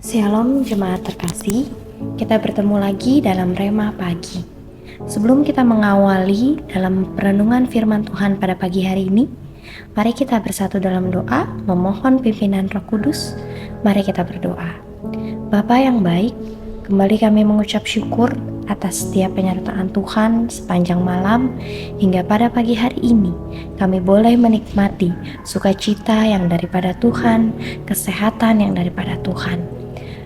Shalom jemaat terkasih, kita bertemu lagi dalam Rema Pagi. Sebelum kita mengawali dalam perenungan firman Tuhan pada pagi hari ini, mari kita bersatu dalam doa, memohon pimpinan Roh Kudus. Mari kita berdoa. Bapa yang baik, kembali kami mengucap syukur atas setiap penyertaan Tuhan sepanjang malam hingga pada pagi hari ini. Kami boleh menikmati sukacita yang daripada Tuhan, kesehatan yang daripada Tuhan.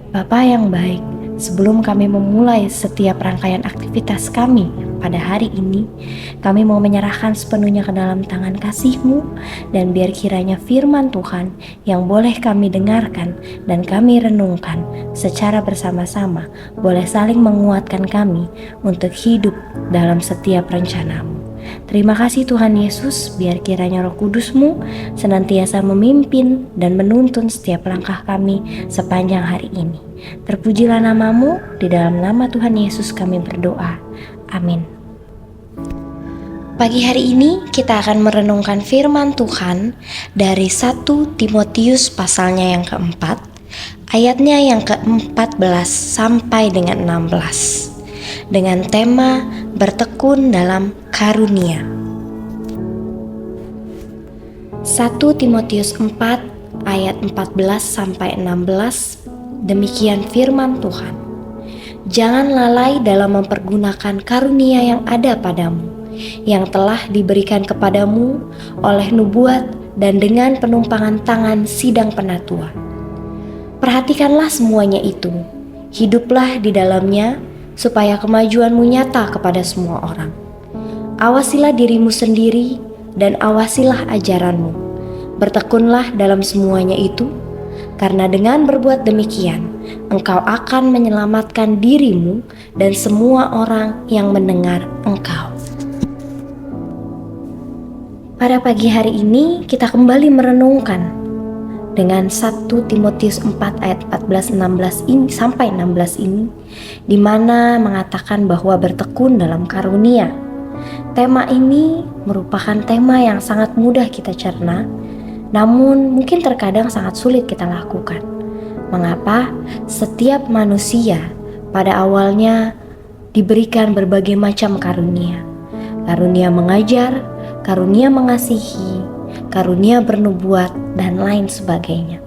Bapa yang baik, sebelum kami memulai setiap rangkaian aktivitas kami pada hari ini, kami mau menyerahkan sepenuhnya ke dalam tangan kasih-Mu, dan biar kiranya firman Tuhan yang boleh kami dengarkan dan kami renungkan secara bersama-sama boleh saling menguatkan kami untuk hidup dalam setiap rencana-Mu. Terima kasih Tuhan Yesus, biar kiranya Roh Kudus-Mu senantiasa memimpin dan menuntun setiap langkah kami sepanjang hari ini. Terpujilah nama-Mu, di dalam nama Tuhan Yesus kami berdoa. Amin. Pagi hari ini kita akan merenungkan firman Tuhan dari 1 Timotius pasalnya yang keempat, ayatnya yang ke-14 sampai dengan 16. Dengan tema bertekun dalam karunia. 1 Timotius 4 ayat 14 sampai 16, demikian firman Tuhan. Jangan lalai dalam mempergunakan karunia yang ada padamu, yang telah diberikan kepadamu oleh nubuat dan dengan penumpangan tangan sidang penatua. Perhatikanlah semuanya itu, hiduplah di dalamnya, supaya kemajuanmu nyata kepada semua orang. Awasilah dirimu sendiri dan awasilah ajaranmu. Bertekunlah dalam semuanya itu, karena dengan berbuat demikian, engkau akan menyelamatkan dirimu dan semua orang yang mendengar engkau. Pada pagi hari ini kita kembali merenungkan dengan 1 Timotius 4 ayat 14-16 ini sampai 16 ini, di mana mengatakan bahwa bertekun dalam karunia. Tema ini merupakan tema yang sangat mudah kita cerna, namun mungkin terkadang sangat sulit kita lakukan. Mengapa? Setiap manusia pada awalnya diberikan berbagai macam karunia. Karunia mengajar, karunia mengasihi, karunia bernubuat, dan lain sebagainya.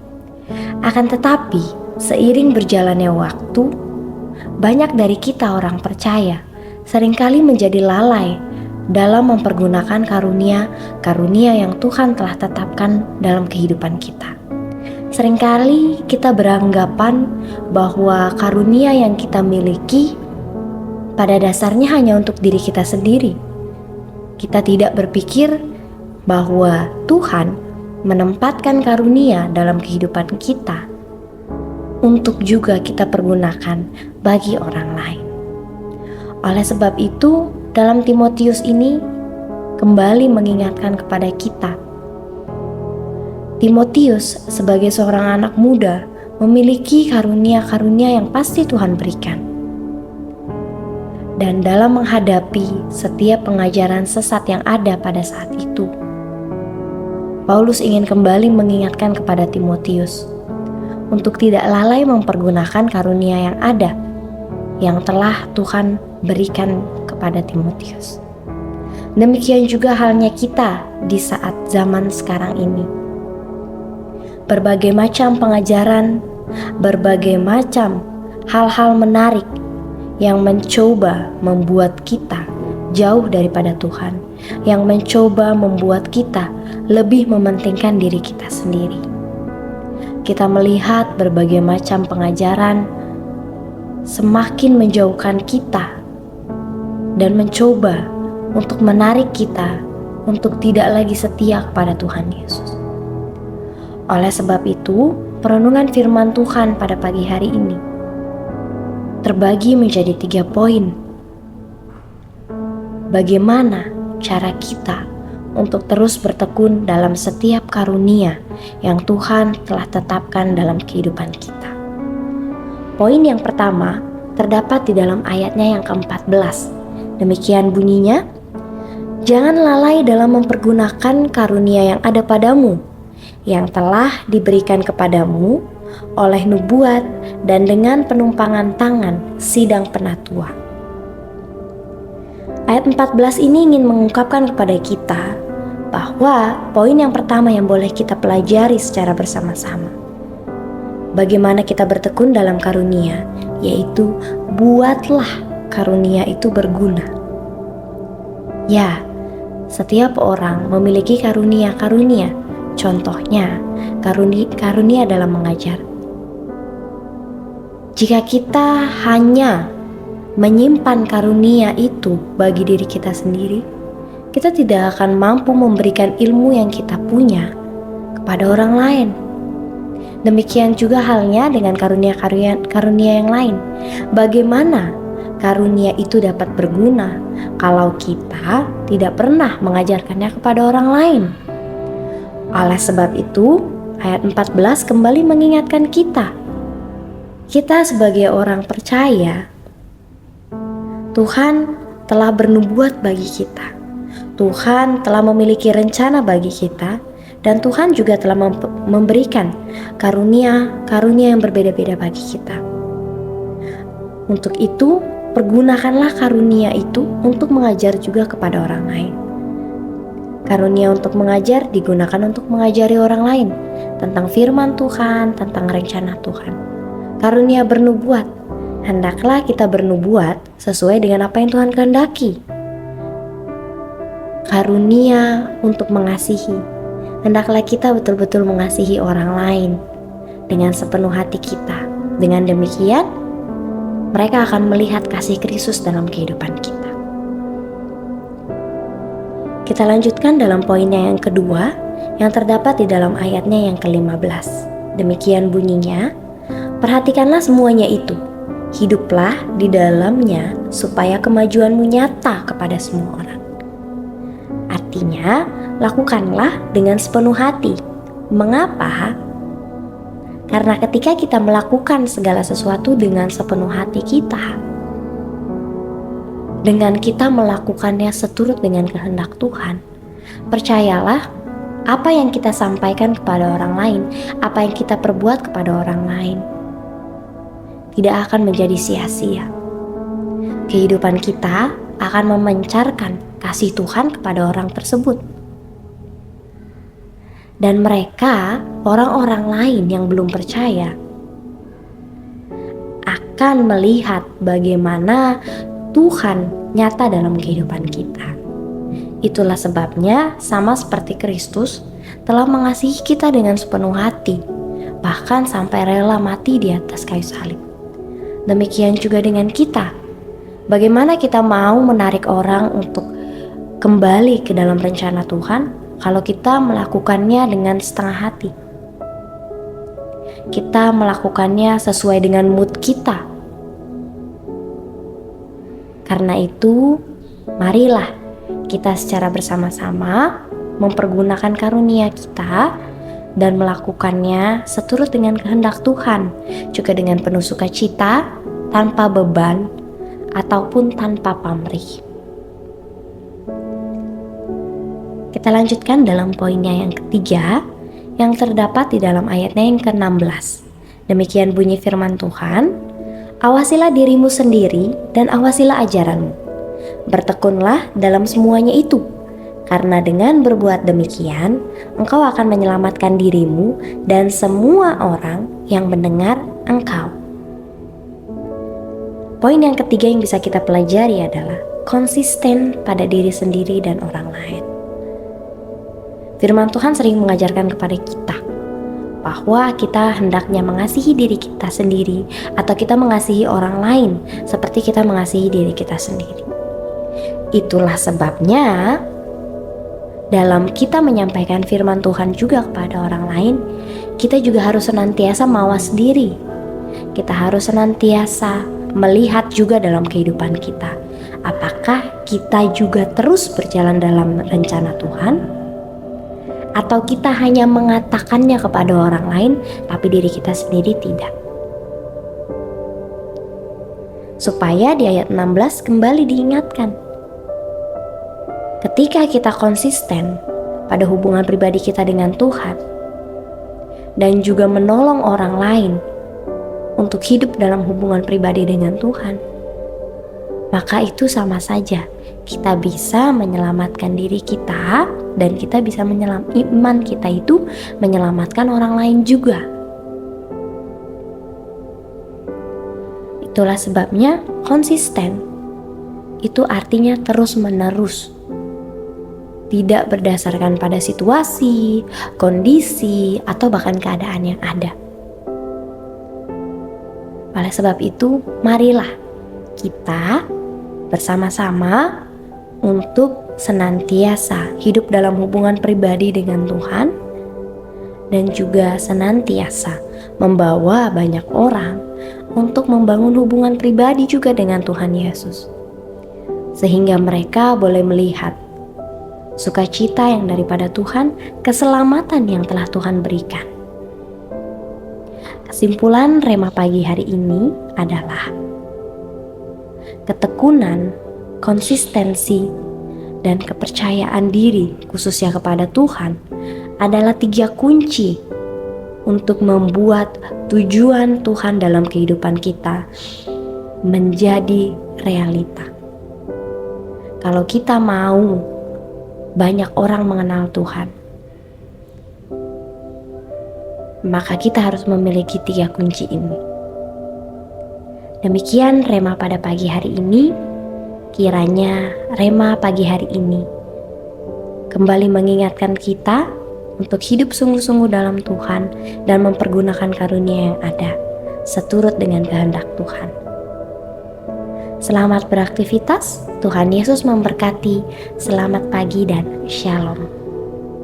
Akan tetapi, seiring berjalannya waktu, banyak dari kita orang percaya seringkali menjadi lalai dalam mempergunakan karunia yang Tuhan telah tetapkan dalam kehidupan kita. Seringkali kita beranggapan bahwa karunia yang kita miliki pada dasarnya hanya untuk diri kita sendiri. Kita tidak berpikir bahwa Tuhan menempatkan karunia dalam kehidupan kita untuk juga kita pergunakan bagi orang lain. Oleh sebab itu, dalam Timotius ini kembali mengingatkan kepada kita. Timotius sebagai seorang anak muda memiliki karunia-karunia yang pasti Tuhan berikan. Dan dalam menghadapi setiap pengajaran sesat yang ada pada saat itu, Paulus ingin kembali mengingatkan kepada Timotius untuk tidak lalai mempergunakan karunia yang ada, yang telah Tuhan berikan kepada Timotius. Demikian juga halnya kita di saat zaman sekarang ini. Berbagai macam pengajaran, berbagai macam hal-hal menarik yang mencoba membuat kita jauh daripada Tuhan, yang mencoba membuat kita lebih mementingkan diri kita sendiri. Kita melihat berbagai macam pengajaran semakin menjauhkan kita dan mencoba untuk menarik kita untuk tidak lagi setia kepada Tuhan Yesus. Oleh sebab itu, perenungan firman Tuhan pada pagi hari ini terbagi menjadi 3 poin. Bagaimana cara kita untuk terus bertekun dalam setiap karunia yang Tuhan telah tetapkan dalam kehidupan kita. Poin yang pertama terdapat di dalam ayatnya yang ke-14. Demikian bunyinya, jangan lalai dalam mempergunakan karunia yang ada padamu, yang telah diberikan kepadamu oleh nubuat, dan dengan penumpangan tangan sidang penatua. Ayat 14 ini ingin mengungkapkan kepada kita bahwa poin yang pertama yang boleh kita pelajari secara bersama-sama, bagaimana kita bertekun dalam karunia, yaitu buatlah karunia itu berguna. Ya, setiap orang memiliki karunia-karunia, contohnya karunia dalam mengajar. Jika kita hanya menyimpan karunia itu bagi diri kita sendiri, kita tidak akan mampu memberikan ilmu yang kita punya kepada orang lain. Demikian juga halnya dengan karunia yang lain. Bagaimana karunia itu dapat berguna kalau kita tidak pernah mengajarkannya kepada orang lain? Oleh sebab itu, ayat 14 kembali mengingatkan kita sebagai orang percaya, Tuhan telah bernubuat bagi kita. Tuhan telah memiliki rencana bagi kita, dan Tuhan juga telah memberikan karunia yang berbeda-beda bagi kita. Untuk itu, pergunakanlah karunia itu untuk mengajar juga kepada orang lain. Karunia untuk mengajar digunakan untuk mengajari orang lain tentang firman Tuhan, tentang rencana Tuhan. Karunia bernubuat, hendaklah kita bernubuat sesuai dengan apa yang Tuhan kehendaki. Karunia untuk mengasihi, hendaklah kita betul-betul mengasihi orang lain dengan sepenuh hati kita. Dengan demikian, mereka akan melihat kasih Kristus dalam kehidupan kita. Kita lanjutkan dalam poinnya yang kedua, yang terdapat di dalam ayatnya yang ke-15. Demikian bunyinya, perhatikanlah semuanya itu, hiduplah di dalamnya supaya kemajuanmu nyata kepada semua orang. Artinya, lakukanlah dengan sepenuh hati. Mengapa? Karena ketika kita melakukan segala sesuatu dengan sepenuh hati kita, dengan kita melakukannya seturut dengan kehendak Tuhan, percayalah, apa yang kita sampaikan kepada orang lain, apa yang kita perbuat kepada orang lain, tidak akan menjadi sia-sia. Kehidupan kita akan memancarkan kasih Tuhan kepada orang tersebut. Dan mereka, orang-orang lain yang belum percaya, akan melihat bagaimana Tuhan nyata dalam kehidupan kita. Itulah sebabnya, sama seperti Kristus telah mengasihi kita dengan sepenuh hati, bahkan sampai rela mati di atas kayu salib. Demikian juga dengan kita. Bagaimana kita mau menarik orang untuk kembali ke dalam rencana Tuhan kalau kita melakukannya dengan setengah hati? Kita melakukannya sesuai dengan mood kita. Karena itu, marilah kita secara bersama-sama mempergunakan karunia kita dan melakukannya seturut dengan kehendak Tuhan, juga dengan penuh sukacita, tanpa beban, ataupun tanpa pamrih. Kita lanjutkan dalam poinnya yang ketiga, yang terdapat di dalam ayatnya yang ke-16. Demikian bunyi firman Tuhan, awasilah dirimu sendiri dan awasilah ajaranmu. Bertekunlah dalam semuanya itu, karena dengan berbuat demikian, engkau akan menyelamatkan dirimu dan semua orang yang mendengar engkau. Poin yang ketiga yang bisa kita pelajari adalah konsisten pada diri sendiri dan orang lain. Firman Tuhan sering mengajarkan kepada kita bahwa kita hendaknya mengasihi diri kita sendiri atau kita mengasihi orang lain seperti kita mengasihi diri kita sendiri. Itulah sebabnya dalam kita menyampaikan firman Tuhan juga kepada orang lain, kita juga harus senantiasa mawas diri. Kita harus senantiasa melihat juga dalam kehidupan kita, apakah kita juga terus berjalan dalam rencana Tuhan, atau kita hanya mengatakannya kepada orang lain tapi diri kita sendiri tidak. Supaya di ayat 16 kembali diingatkan, ketika kita konsisten pada hubungan pribadi kita dengan Tuhan, dan juga menolong orang lain untuk hidup dalam hubungan pribadi dengan Tuhan, maka itu sama saja kita bisa menyelamatkan diri kita dan kita bisa iman kita itu menyelamatkan orang lain juga. Itulah sebabnya konsisten itu artinya terus-menerus, tidak berdasarkan pada situasi, kondisi, atau bahkan keadaan yang ada. Oleh sebab itu, marilah kita bersama-sama untuk senantiasa hidup dalam hubungan pribadi dengan Tuhan dan juga senantiasa membawa banyak orang untuk membangun hubungan pribadi juga dengan Tuhan Yesus, sehingga mereka boleh melihat sukacita yang daripada Tuhan, keselamatan yang telah Tuhan berikan. Kesimpulan Rema pagi hari ini adalah ketekunan, konsistensi, dan kepercayaan diri khususnya kepada Tuhan adalah 3 kunci untuk membuat tujuan Tuhan dalam kehidupan kita menjadi realita. Kalau kita mau banyak orang mengenal Tuhan, maka kita harus memiliki 3 kunci ini. Demikian Rema pada pagi hari ini. Kiranya Rema pagi hari ini kembali mengingatkan kita untuk hidup sungguh-sungguh dalam Tuhan dan mempergunakan karunia yang ada seturut dengan kehendak Tuhan. Selamat beraktivitas, Tuhan Yesus memberkati. Selamat pagi dan shalom.